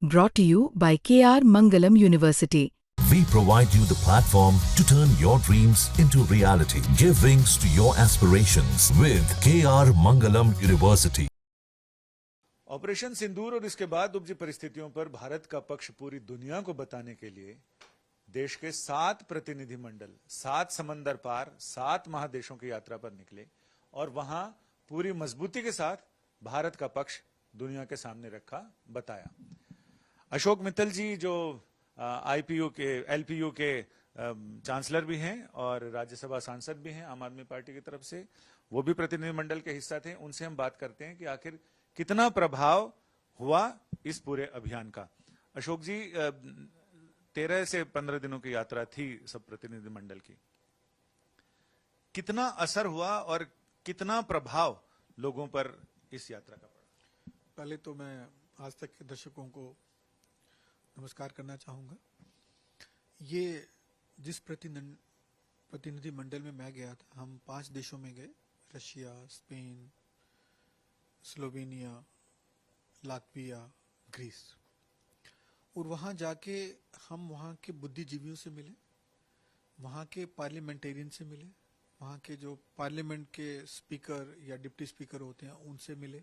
Brought to you by KR Mangalam University. We provide you the platform to turn your dreams into reality. Give wings to your aspirations with KR Mangalam University. Operation Sindoor और इसके बाद उपजी परिस्थितियों पर भारत का पक्ष पूरी दुनिया को बताने के लिए देश के 7 प्रतिनिधिमंडल 7 समंदर पार 7 महादेशों की यात्रा पर निकले और वहां पूरी मजबूती के साथ भारत का पक्ष दुनिया के सामने रखा, बताया। अशोक मित्तल जी जो आईपीयू के एलपीयू के चांसलर भी हैं और राज्यसभा सांसद भी हैं आम आदमी पार्टी की तरफ से, वो भी प्रतिनिधिमंडल के हिस्सा थे। उनसे हम बात करते हैं कि आखिर कितना प्रभाव हुआ इस पूरे अभियान का। अशोक जी, 13 से 15 दिनों की यात्रा थी सब प्रतिनिधिमंडल की, कितना असर हुआ और कितना प्रभाव लोगों पर इस यात्रा का पड़ा? पहले तो मैं आज तक के दर्शकों को नमस्कार करना चाहूँगा। ये जिस प्रतिनिधि मंडल में मैं गया था, हम 5 देशों में गए, Russia, Spain, Slovenia, Latvia, Greece. और वहाँ जाके हम वहाँ के बुद्धिजीवियों से मिले, वहाँ के पार्लियामेंटेरियन से मिले, वहाँ के जो पार्लियामेंट के स्पीकर या डिप्टी स्पीकर होते हैं उनसे मिले,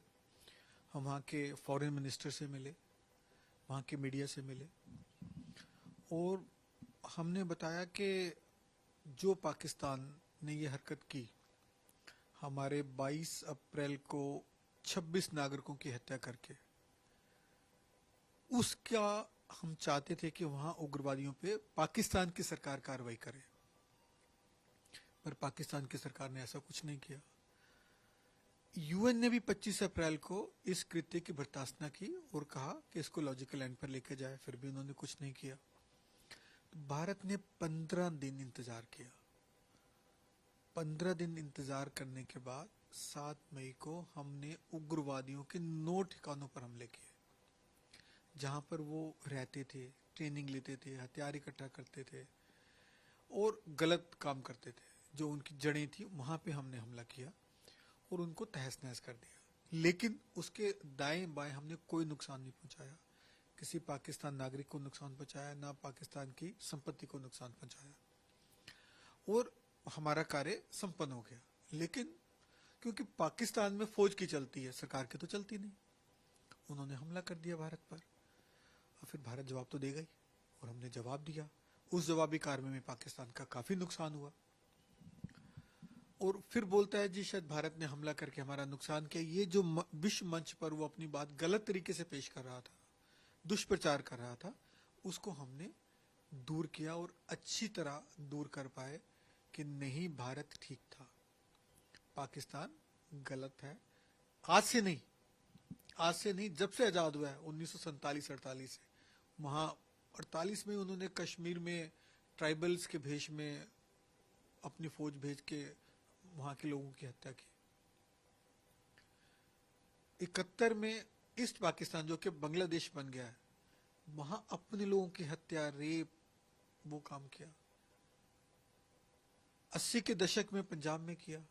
हम वहाँ के फॉरेन मिनिस्टर से मिले, वहाँ के मीडिया से मिले। और हमने बताया कि जो पाकिस्तान ने ये हरकत की, हमारे 22 अप्रैल को 26 नागरिकों की हत्या करके, उसका हम चाहते थे कि वहाँ उग्रवादियों पे पाकिस्तान की सरकार कार्रवाई करे, पर पाकिस्तान की सरकार ने ऐसा कुछ नहीं किया। यूएन ने भी 25 अप्रैल को इस कृत्य की भर्त्सना की और कहा कि इसको लॉजिकल एंड पर लेके जाए, फिर भी उन्होंने कुछ नहीं किया। तो भारत ने 15 दिन इंतजार किया। 15 दिन इंतजार करने के बाद 7 मई को हमने उग्रवादियों के 9 ठिकानों पर हमले किए, जहां पर वो रहते थे, ट्रेनिंग लेते थे, हथियार इकट्ठा करते थे और गलत काम करते थे। जो उनकी जड़ें थी वहां पे हमने हमला किया और उनको तहस नहस कर दिया। लेकिन उसके दाएं बाएं हमने कोई नुकसान नहीं पहुंचाया, किसी पाकिस्तान नागरिक को नुकसान पहुंचाया, ना पाकिस्तान की संपत्ति को नुकसान पहुंचाया और हमारा कार्य संपन्न हो गया। लेकिन क्योंकि पाकिस्तान में फौज की चलती है, सरकार की तो चलती नहीं, उन्होंने हमला कर दिया भारत पर और फिर भारत जवाब तो देगा ही, और हमने जवाब दिया। उस जवाबी कार्रवाई में पाकिस्तान का काफी नुकसान हुआ और फिर बोलता है जी शायद भारत ने हमला करके हमारा नुकसान किया। ये जो विश्व मंच पर वो अपनी बात गलत तरीके से पेश कर रहा था, दुष्प्रचार कर रहा था, उसको हमने दूर किया और अच्छी तरह दूर कर पाए कि नहीं, भारत ठीक था, पाकिस्तान गलत है। आज से नहीं, जब से आजाद हुआ है 1947-48 से, वहां 48 में उन्होंने कश्मीर में ट्राइबल्स के भेष में अपनी फौज भेज के वहां के लोगों की हत्या की। 71 में ईस्ट पाकिस्तान जो कि बांग्लादेश बन गया है, वहां अपने लोगों की हत्या, रेप, वो काम किया। 80 के दशक में पंजाब में किया।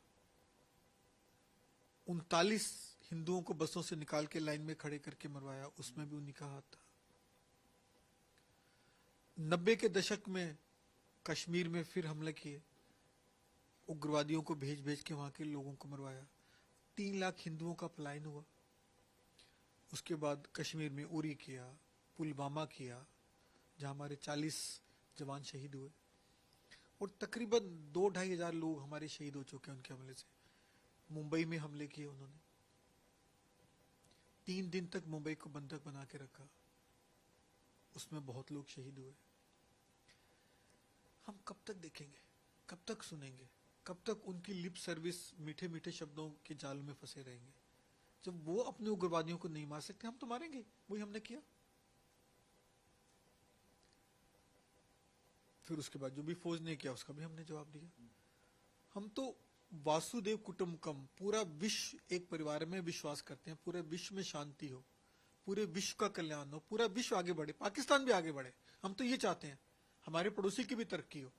39 हिंदुओं को बसों से निकाल के लाइन में खड़े करके मरवाया, उसमें भी उन्हीं का हाथ था। 90 के दशक में कश्मीर में फिर हमले किए, उग्रवादियों को भेज के वहां के लोगों को मरवाया। 3 लाख हिंदुओं का पलायन हुआ। उसके बाद कश्मीर में उरी किया, पुलवामा किया, जहां हमारे 40 जवान शहीद हुए और तकरीबन 2-2.5 हजार लोग हमारे शहीद हो चुके हैं उनके हमले से। मुंबई में हमले किए उन्होंने, 3 दिन तक मुंबई को बंधक बना के रखा, उसमें बहुत लोग शहीद हुए। हम कब तक देखेंगे, कब तक सुनेंगे, कब तक उनकी लिप सर्विस, मीठे मीठे शब्दों के जाल में फंसे रहेंगे? जब वो अपने उग्रवादियों को नहीं मार सकते, हम तो मारेंगे। वही हमने किया। फिर उसके बाद जो भी फौज ने किया उसका भी हमने जवाब दिया। हम तो वासुदेव कुटुंबकम, पूरा विश्व एक परिवार में विश्वास करते हैं, पूरे विश्व में शांति हो, पूरे विश्व का कल्याण हो, पूरा विश्व आगे बढ़े, पाकिस्तान भी आगे बढ़े। हम तो ये चाहते हैं, हमारे पड़ोसी की भी तरक्की हो।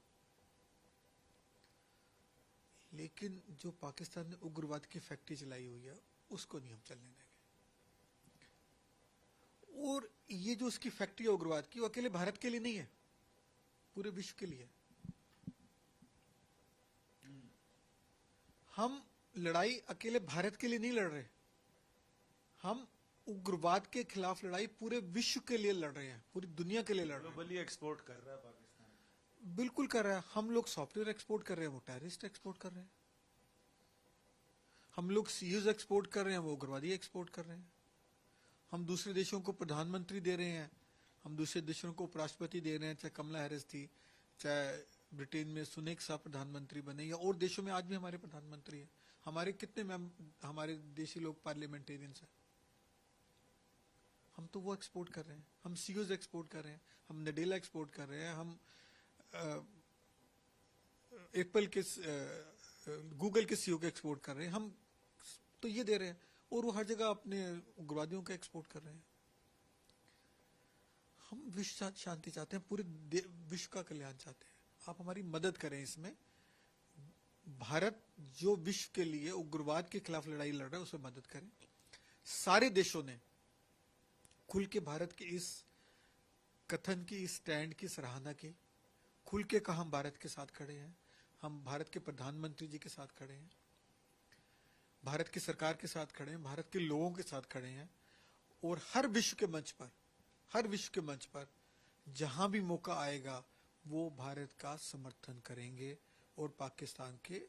लेकिन जो पाकिस्तान ने उग्रवाद की फैक्ट्री चलाई हुई है, उसको नहीं हम चलने देंगे। और ये जो उसकी फैक्ट्री है उग्रवाद की, वो अकेले भारत के लिए नहीं है, पूरे विश्व के लिए है। हम लड़ाई अकेले भारत के लिए नहीं लड़ रहे, हम उग्रवाद के खिलाफ लड़ाई पूरे विश्व के लिए लड़ रहे हैं, पूरी दुनिया के लिए लड़ रहे हैं। ग्लोबली एक्सपोर्ट कर रहा है पाकिस्तान। बिल्कुल कर रहा है। हम लोग सॉफ्टवेयर एक्सपोर्ट कर रहे हैं, वो टेररिस्ट एक्सपोर्ट कर रहे हैं। हम लोग सीयूज एक्सपोर्ट कर रहे हैं, वो उग्रवादी एक्सपोर्ट कर रहे हैं। हम दूसरे देशों को प्रधानमंत्री दे रहे हैं, हम दूसरे देशों को उपराष्ट्रपति दे रहे हैं, चाहे कमला हैरिस थी, चाहे ब्रिटेन में सुनेक साहब प्रधानमंत्री बने, या और देशों में आज भी हमारे प्रधानमंत्री हैं। हमारे कितने हमारे देशी लोग पार्लियामेंटेरियंस हैं, हम तो वो एक्सपोर्ट कर रहे हैं। हम सीयूज एक्सपोर्ट कर रहे हैं, हम नडेला एक्सपोर्ट कर रहे हैं, हम एप्पल के गूगल के सीईओ के एक्सपोर्ट कर रहे हैं, हम तो ये दे रहे हैं। और वो हर जगह अपने उग्रवादियों का एक्सपोर्ट कर रहे हैं। हम विश्व शांति चाहते हैं, पूरे विश्व का कल्याण चाहते हैं। आप हमारी मदद करें इसमें। भारत जो विश्व के लिए उग्रवाद के खिलाफ लड़ाई लड़ रहा है, उसमें मदद करें। सारे देशों ने खुल के भारत के इस कथन की, इस स्टैंड की सराहना की, खुल के कहा हम भारत के साथ खड़े हैं, हम भारत के प्रधानमंत्री जी के साथ खड़े हैं, भारत की सरकार के साथ खड़े हैं, भारत के लोगों के साथ खड़े हैं। और हर विश्व के मंच पर, हर विश्व के मंच पर जहां भी मौका आएगा, वो भारत का समर्थन करेंगे और पाकिस्तान के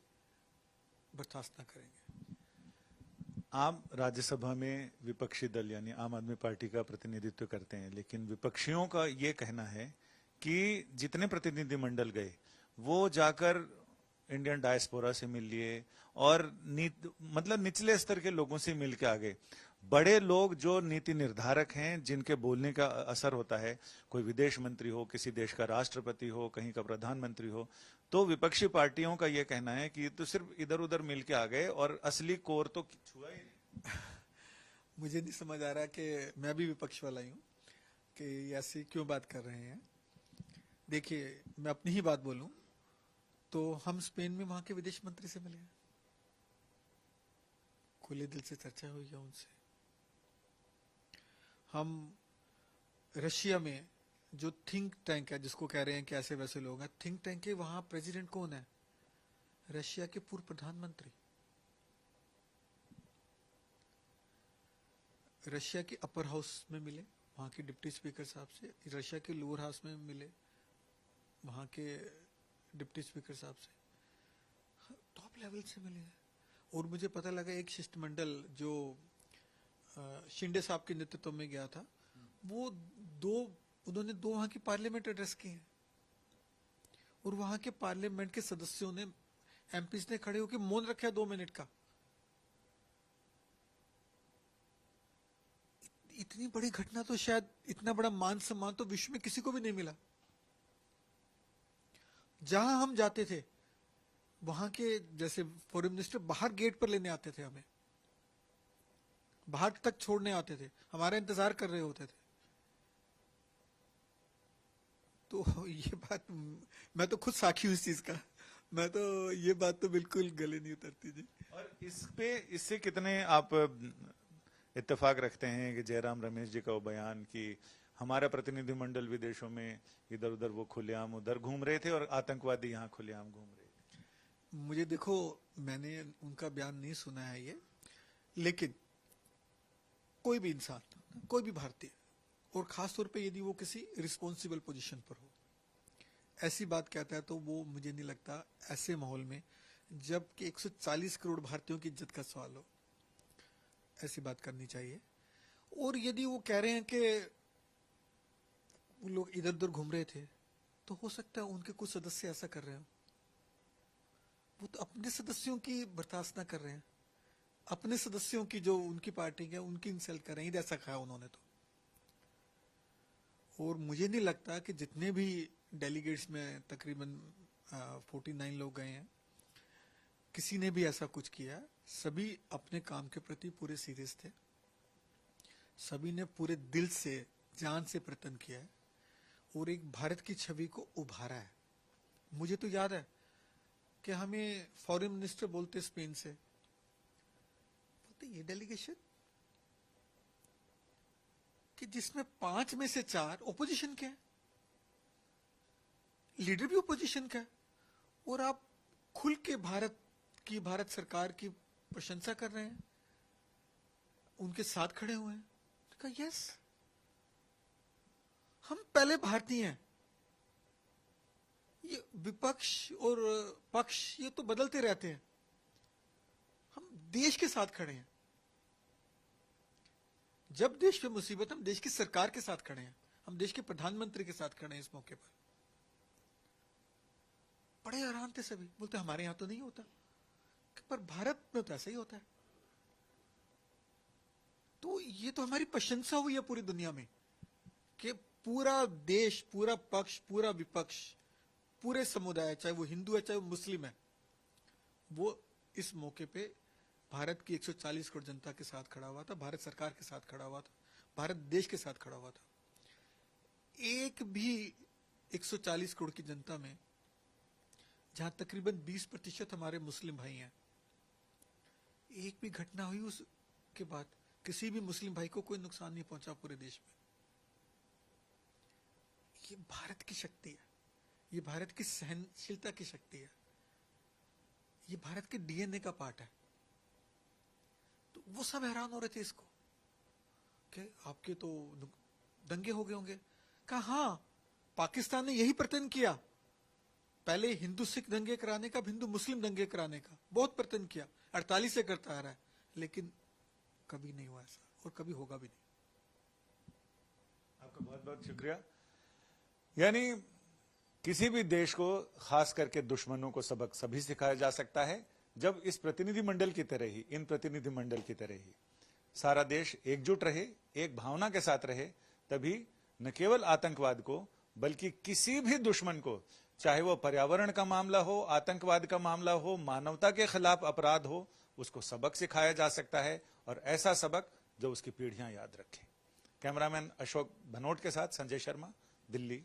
बर्खास्त न करेंगे। आप राज्यसभा में विपक्षी दल यानी आम आदमी पार्टी का प्रतिनिधित्व करते हैं, लेकिन विपक्षियों का ये कहना है कि जितने प्रतिनिधिमंडल गए वो जाकर इंडियन डायस्पोरा से मिल लिए और मतलब निचले स्तर के लोगों से मिल के आ गए। बड़े लोग जो नीति निर्धारक हैं, जिनके बोलने का असर होता है, कोई विदेश मंत्री हो, किसी देश का राष्ट्रपति हो, कहीं का प्रधानमंत्री हो, तो विपक्षी पार्टियों का यह कहना है कि तो सिर्फ इधर उधर मिल के आ गए और असली कोर तो छुआ ही नहीं। मुझे नहीं समझ आ रहा कि मैं भी विपक्ष वाला ही हूं कि ऐसी क्यों बात कर रहे हैं। देखिए, मैं अपनी ही बात बोलूं तो हम स्पेन में वहां के विदेश मंत्री से मिले, खुले दिल से चर्चा हुई है उनसे। हम रशिया में जो थिंक टैंक है, जिसको कह रहे हैं कि ऐसे वैसे लोग हैं, थिंक टैंक के वहां प्रेसिडेंट कौन है? रशिया के पूर्व प्रधानमंत्री। रशिया के अपर हाउस में मिले वहां के डिप्टी स्पीकर साहब से, रशिया के लोअर हाउस में मिले वहां के डिप्टी स्पीकर साहब से, टॉप लेवल से मिले हैं। और मुझे पता लगा एक शिष्टमंडल जो शिंदे साहब के नेतृत्व में गया था, वो उन्होंने दो वहां की पार्लियामेंट एड्रेस की हैं। और वहां के पार्लियामेंट के सदस्यों ने, एमपीज ने खड़े होकर मौन रखा 2 मिनट का। इतनी बड़ी घटना तो शायद, इतना बड़ा मान सम्मान तो विश्व में किसी को भी नहीं मिला। जहां हम जाते थे, वहां के जैसे फॉरेन मिनिस्टर बाहर गेट पर लेने आते थे, हमें बाहर तक छोड़ने आते थे, हमारा इंतजार कर रहे होते थे। तो ये बात, मैं तो खुद साक्षी हूं इस चीज का, मैं तो ये बात तो बिल्कुल गले नहीं उतरती जी। और इससे कितने आप इत्तेफाक रखते हैं कि जयराम रमेश जी का वो बयान कि हमारा प्रतिनिधिमंडल विदेशों में इधर उधर वो खुलेआम उधर घूम रहे थे और आतंकवादी यहाँ खुलेआम घूम रहे थे? मुझे देखो, मैंने उनका बयान नहीं सुना है ये, लेकिन कोई भी इंसान, कोई भी भारतीय, और खासतौर पे यदि वो किसी रिस्पॉन्सिबल पोजीशन पर हो, ऐसी बात कहता है, तो वो मुझे नहीं लगता ऐसे माहौल में, जबकि 140 करोड़ भारतीयों की इज्जत का सवाल हो, ऐसी बात करनी चाहिए। और यदि वो कह रहे हैं कि वो लोग इधर उधर घूम रहे थे, तो हो सकता है उनके कुछ सदस्य ऐसा कर रहे हो। वो तो अपने सदस्यों की बर्दाश्त ना कर रहे हैं, अपने सदस्यों की जो उनकी पार्टी है उनकी इंसल्ट कर रहे हैं, ऐसा खाया उन्होंने तो। और मुझे नहीं लगता कि जितने भी डेलीगेट्स में तकरीबन 49 लोग गए हैं, किसी ने भी ऐसा कुछ किया। सभी अपने काम के प्रति पूरे सीरियस थे, सभी ने पूरे दिल से, जान से प्रयत्न किया है और एक भारत की छवि को उभारा है। मुझे तो याद है कि हमें फॉरेन मिनिस्टर बोलते स्पेन से, बोलते ये डेलीगेशन कि जिसमें 5 में से 4 ओपोजिशन के हैं, लीडर भी ओपोजिशन का है, और आप खुल के भारत सरकार की प्रशंसा कर रहे हैं, उनके साथ खड़े हुए हैं। तो कहा यस, हम पहले भारतीय हैं। ये विपक्ष और पक्ष ये तो बदलते रहते हैं, हम देश के साथ खड़े हैं। जब देश पे मुसीबत, हम देश की सरकार के साथ खड़े हैं, हम देश के प्रधानमंत्री के साथ खड़े हैं। इस मौके पर बड़े हैरान थे सभी, बोलते हमारे यहां तो नहीं होता, पर भारत में तो ऐसा ही होता है। तो ये तो हमारी प्रशंसा हुई है पूरी दुनिया में कि पूरा देश, पूरा पक्ष, पूरा विपक्ष, पूरे समुदाय, चाहे वो हिंदू है चाहे वो मुस्लिम है, वो इस मौके पे भारत की 140 करोड़ जनता के साथ खड़ा हुआ था, भारत सरकार के साथ खड़ा हुआ था, भारत देश के साथ खड़ा हुआ था। एक भी 140 करोड़ की जनता में जहां तकरीबन 20% हमारे मुस्लिम भाई हैं, एक भी घटना हुई उसके बाद किसी भी मुस्लिम भाई को कोई नुकसान नहीं पहुंचा पूरे देश में। ये भारत की शक्ति है, ये भारत की सहनशीलता की शक्ति है, ये भारत के डीएनए का पार्ट है। तो वो सब हैरान हो रहे थे इसको कि आपके तो दंगे हो गए होंगे। कहा हाँ, पाकिस्तान ने यही प्रयत्न किया, पहले हिंदू सिख दंगे कराने का, हिंदू मुस्लिम दंगे कराने का बहुत प्रयत्न किया, 48 से करता आ रहा है, लेकिन कभी नहीं हुआ ऐसा और कभी होगा भी नहीं। आपका बहुत बहुत शुक्रिया। यानी किसी भी देश को, खास करके दुश्मनों को, सबक सभी सिखाया जा सकता है जब इस प्रतिनिधिमंडल की तरह ही, इन प्रतिनिधिमंडल की तरह ही सारा देश एकजुट रहे, एक भावना के साथ रहे, तभी न केवल आतंकवाद को बल्कि किसी भी दुश्मन को, चाहे वो पर्यावरण का मामला हो, आतंकवाद का मामला हो, मानवता के खिलाफ अपराध हो, उसको सबक सिखाया जा सकता है, और ऐसा सबक जो उसकी पीढ़ियां याद रखें। कैमरामैन अशोक भनोट के साथ संजय शर्मा, दिल्ली।